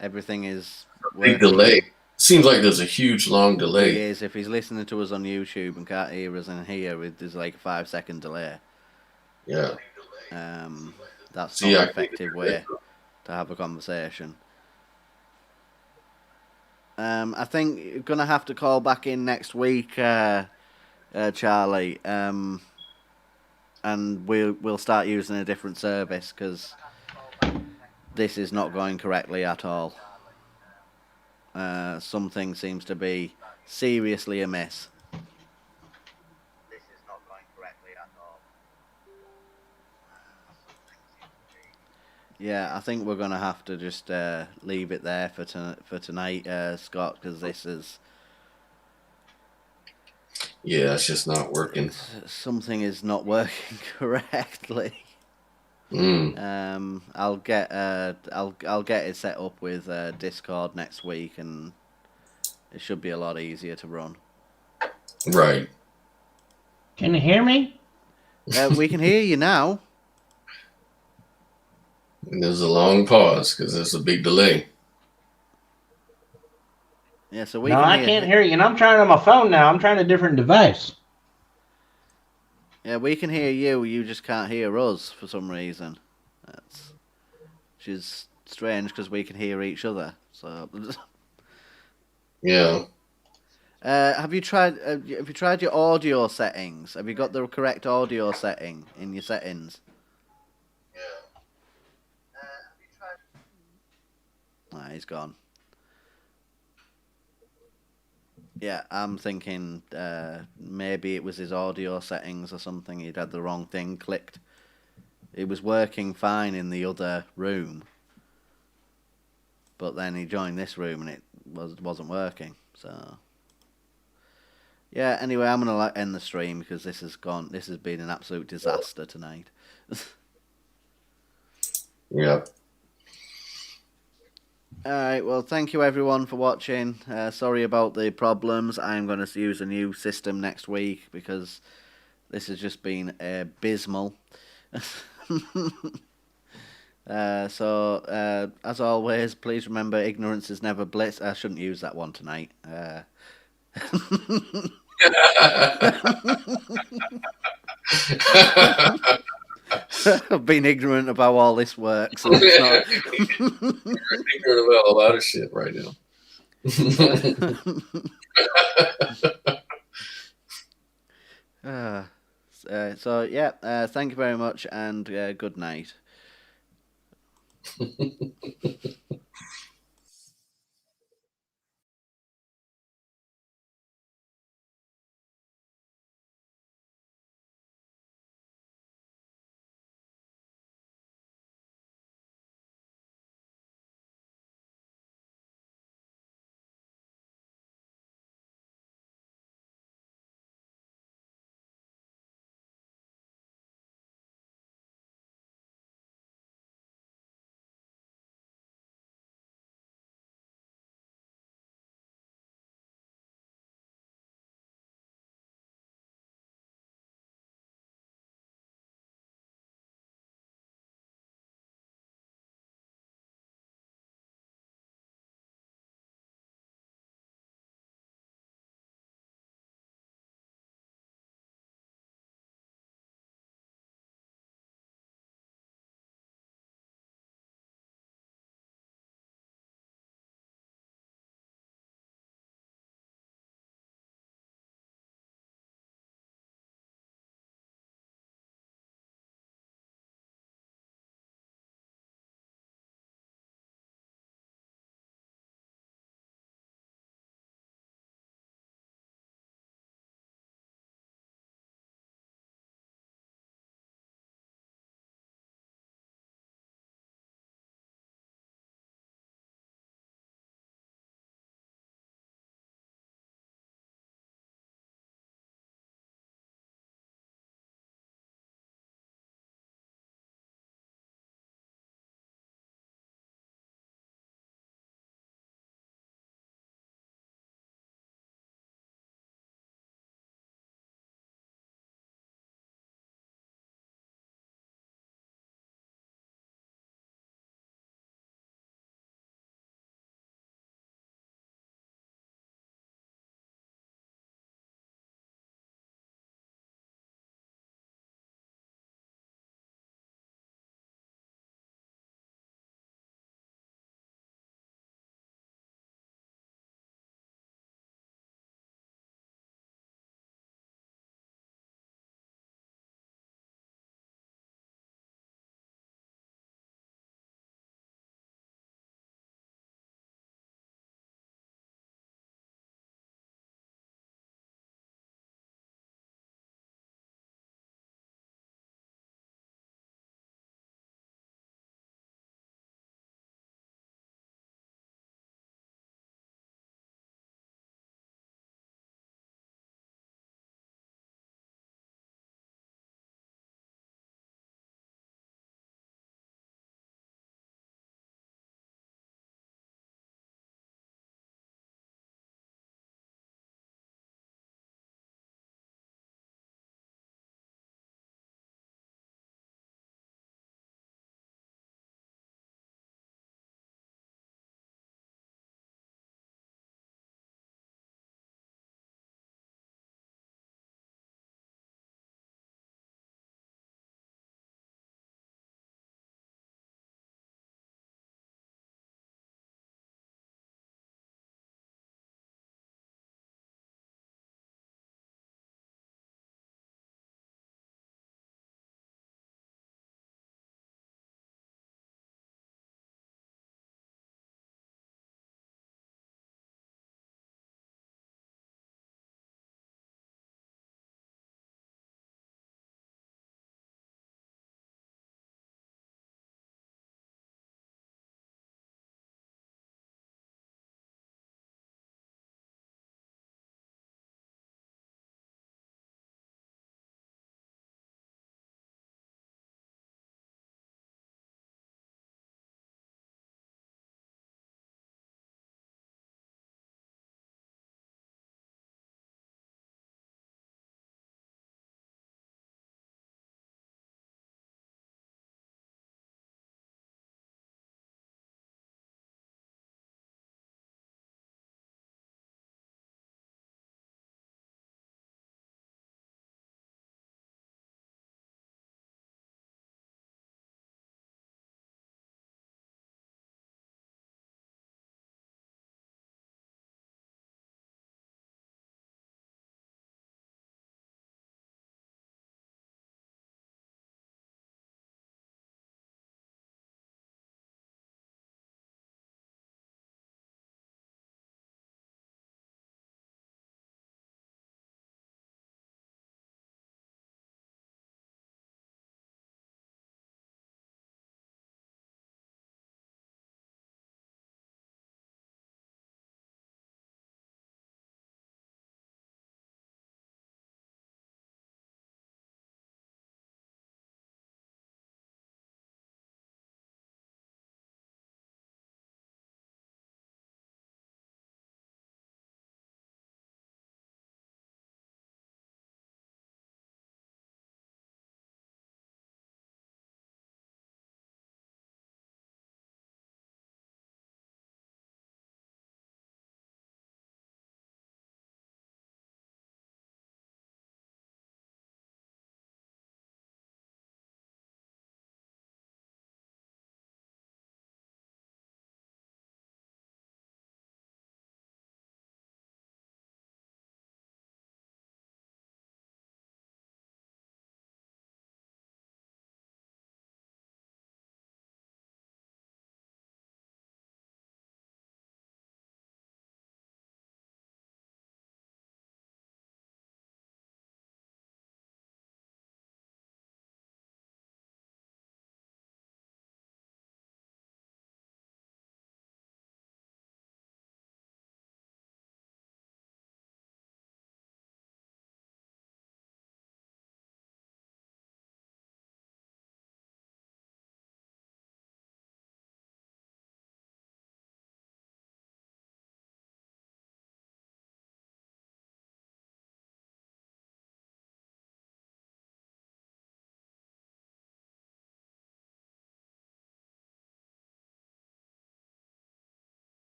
Everything is Big delay. working. Seems like there's a huge long He delay. is. If he's listening to us on YouTube and can't hear us in here, there's like a 5 second delay. Yeah. That's See, not I an can effective hear way to have a conversation. I think you're gonna have to call back in next week, Charlie, and we'll start using a different service because this is not going correctly at all. Something seems to be seriously amiss. Yeah, I think we're gonna have to just leave it there for tonight, Scott, because this is. Yeah, it's just not working. Something is not working correctly. Mm, I'll get it set up with Discord next week, and it should be a lot easier to run. right. Can you hear me? We can hear you now. And there's a long pause because there's a big delay. Yeah, so we No, can I hear. can't hear you, and I'm trying on my phone now. I'm trying a different device. Yeah, we can hear you. You just can't hear us for some reason. Which is strange because we can hear each other. So, Yeah. have you tried? Have you tried your audio settings? Have you got the correct audio setting in your settings? Ah, he's gone. Yeah, I'm thinking maybe it was his audio settings or something. He'd had the wrong thing clicked. It was working fine in the other room, but then he joined this room and it wasn't working. So yeah. Anyway, I'm gonna end the stream because this has been an absolute disaster tonight. Yeah. Alright, well, thank you everyone for watching. Sorry about the problems. I'm going to use a new system next week because this has just been abysmal. As always, please remember ignorance is never bliss. I shouldn't use that one tonight. I've been ignorant about how all this works, and it's not. Ignorant about a lot of shit right now. Thank you very much, and good night.